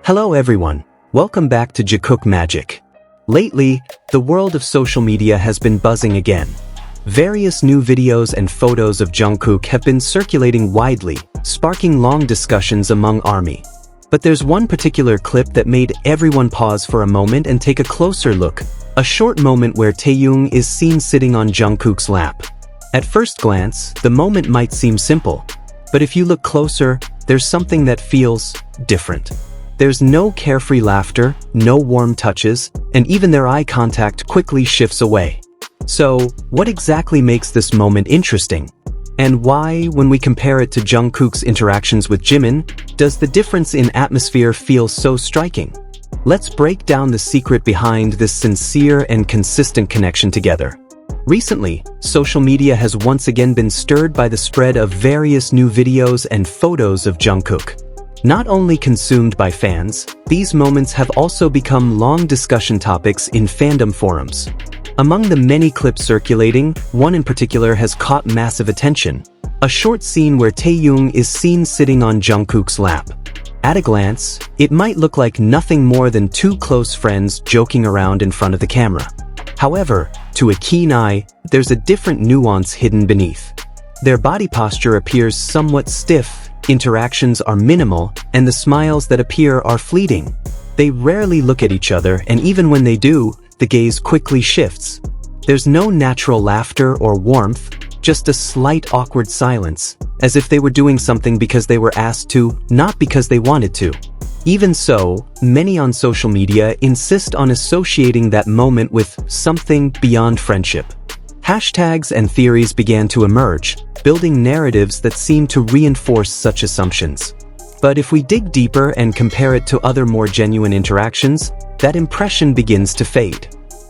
Hello everyone, welcome back to Jikook Magic. Lately, the world of social media has been buzzing again. Various new videos and photos of Jungkook have been circulating widely, sparking long discussions among ARMY. But there's one particular clip that made everyone pause for a moment and take a closer look. A short moment where Taehyung is seen sitting on Jungkook's lap. At first glance, the moment might seem simple. But if you look closer, there's something that feels different. There's no carefree laughter, no warm touches, and even their eye contact quickly shifts away. So, what exactly makes this moment interesting? And why, when we compare it to Jungkook's interactions with Jimin, does the difference in atmosphere feel so striking? Let's break down the secret behind this sincere and consistent connection together. Recently, social media has once again been stirred by the spread of various new videos and photos of Jungkook. Not only consumed by fans, these moments have also become long discussion topics in fandom forums. Among the many clips circulating, one in particular has caught massive attention. A short scene where Taehyung is seen sitting on Jungkook's lap. At a glance, it might look like nothing more than two close friends joking around in front of the camera. However, to a keen eye, there's a different nuance hidden beneath. Their body posture appears somewhat stiff, interactions are minimal, and the smiles that appear are fleeting. They rarely look at each other, and even when they do, the gaze quickly shifts. There's no natural laughter or warmth, just a slight awkward silence, as if they were doing something because they were asked to, not because they wanted to. Even so, many on social media insist on associating that moment with something beyond friendship. Hashtags and theories began to emerge, building narratives that seem to reinforce such assumptions. But if we dig deeper and compare it to other more genuine interactions, that impression begins to fade.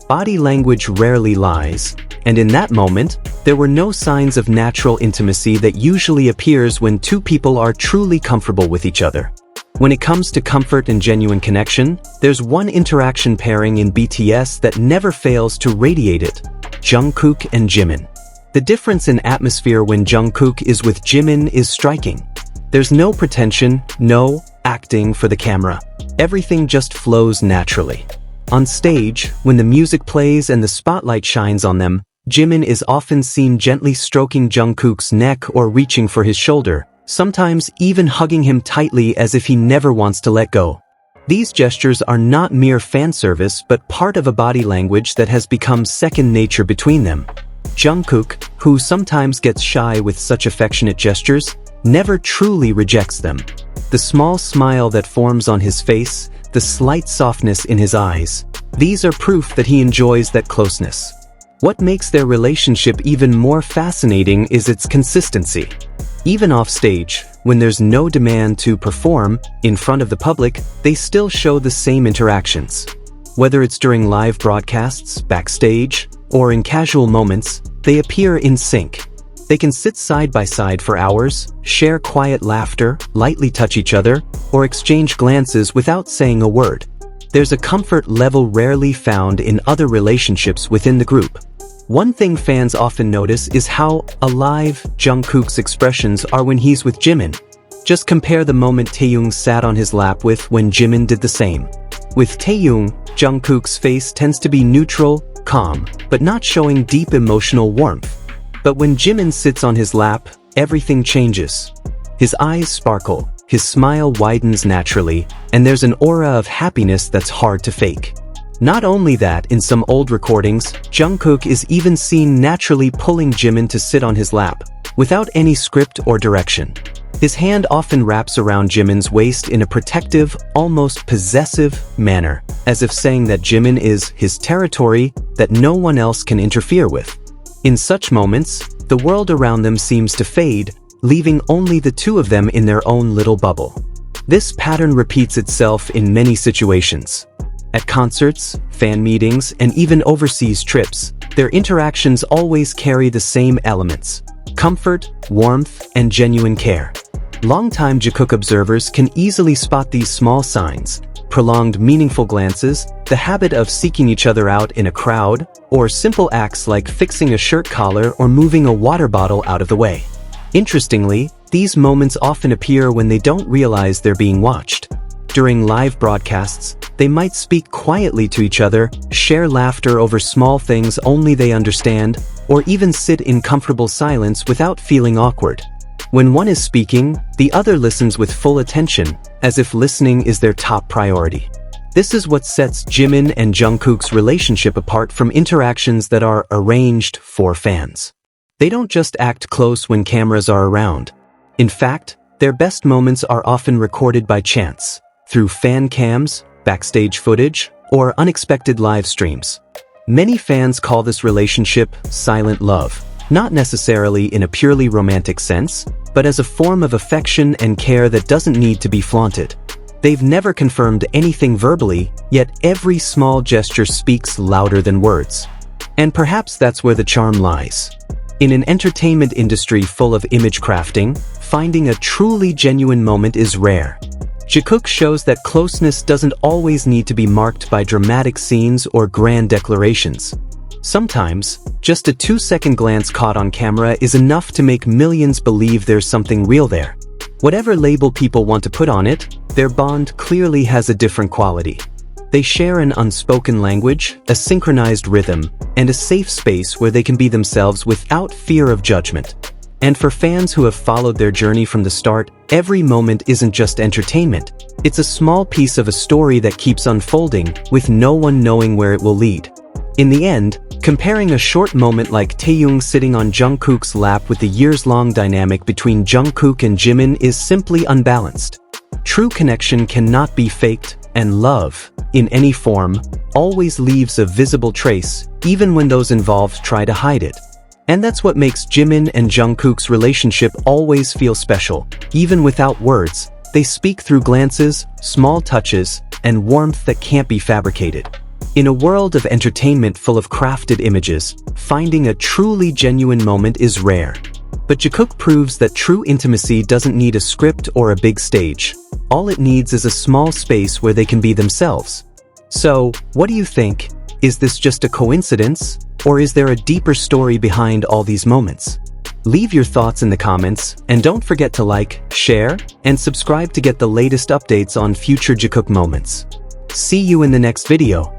Body language rarely lies, and in that moment, there were no signs of natural intimacy that usually appears when two people are truly comfortable with each other. When it comes to comfort and genuine connection, there's one interaction pairing in BTS that never fails to radiate it: Jungkook and Jimin. The difference in atmosphere when Jungkook is with Jimin is striking. There's no pretension, no acting for the camera. Everything just flows naturally. On stage, when the music plays and the spotlight shines on them, Jimin is often seen gently stroking Jungkook's neck or reaching for his shoulder, sometimes even hugging him tightly as if he never wants to let go. These gestures are not mere fan service but part of a body language that has become second nature between them. Jungkook, who sometimes gets shy with such affectionate gestures, never truly rejects them. The small smile that forms on his face, the slight softness in his eyes, these are proof that he enjoys that closeness. What makes their relationship even more fascinating is its consistency. Even off stage, when there's no demand to perform in front of the public, they still show the same interactions. Whether it's during live broadcasts, backstage, or in casual moments, they appear in sync. They can sit side by side for hours, share quiet laughter, lightly touch each other, or exchange glances without saying a word. There's a comfort level rarely found in other relationships within the group. One thing fans often notice is how alive Jungkook's expressions are when he's with Jimin. Just compare the moment Taehyung sat on his lap with when Jimin did the same. With Taehyung, Jungkook's face tends to be neutral, calm, but not showing deep emotional warmth. But when Jimin sits on his lap, everything changes. His eyes sparkle, his smile widens naturally, and there's an aura of happiness that's hard to fake. Not only that, in some old recordings, Jungkook is even seen naturally pulling Jimin to sit on his lap, without any script or direction. His hand often wraps around Jimin's waist in a protective, almost possessive manner, as if saying that Jimin is his territory that no one else can interfere with. In such moments, the world around them seems to fade, leaving only the two of them in their own little bubble. This pattern repeats itself in many situations. At concerts, fan meetings, and even overseas trips, their interactions always carry the same elements: comfort, warmth, and genuine care. Longtime Jikook observers can easily spot these small signs: prolonged meaningful glances, the habit of seeking each other out in a crowd, or simple acts like fixing a shirt collar or moving a water bottle out of the way. Interestingly, these moments often appear when they don't realize they're being watched. during live broadcasts, they might speak quietly to each other, share laughter over small things only they understand, or even sit in comfortable silence without feeling awkward. When one is speaking, the other listens with full attention, as if listening is their top priority. This is what sets Jimin and Jungkook's relationship apart from interactions that are arranged for fans. They don't just act close when cameras are around. In fact, their best moments are often recorded by chance, through fan cams, backstage footage, or unexpected live streams. Many fans call this relationship silent love, not necessarily in a purely romantic sense, but as a form of affection and care that doesn't need to be flaunted. They've never confirmed anything verbally, yet every small gesture speaks louder than words. And perhaps that's where the charm lies. In an entertainment industry full of image crafting, finding a truly genuine moment is rare. Jikook shows that closeness doesn't always need to be marked by dramatic scenes or grand declarations. Sometimes, just a 2-second glance caught on camera is enough to make millions believe there's something real there. Whatever label people want to put on it, their bond clearly has a different quality. They share an unspoken language, a synchronized rhythm, and a safe space where they can be themselves without fear of judgment. And for fans who have followed their journey from the start, every moment isn't just entertainment. It's a small piece of a story that keeps unfolding, with no one knowing where it will lead. In the end, comparing a short moment like Taeyong sitting on Jungkook's lap with the years-long dynamic between Jungkook and Jimin is simply unbalanced. True connection cannot be faked, and love, in any form, always leaves a visible trace, even when those involved try to hide it. And that's what makes Jimin and Jungkook's relationship always feel special. Even without words, they speak through glances, small touches, and warmth that can't be fabricated. In a world of entertainment full of crafted images, finding a truly genuine moment is rare. But Jikook proves that true intimacy doesn't need a script or a big stage. All it needs is a small space where they can be themselves. So, what do you think? Is this just a coincidence? Or is there a deeper story behind all these moments? Leave your thoughts in the comments, and don't forget to like, share, and subscribe to get the latest updates on future Jikook moments. See you in the next video.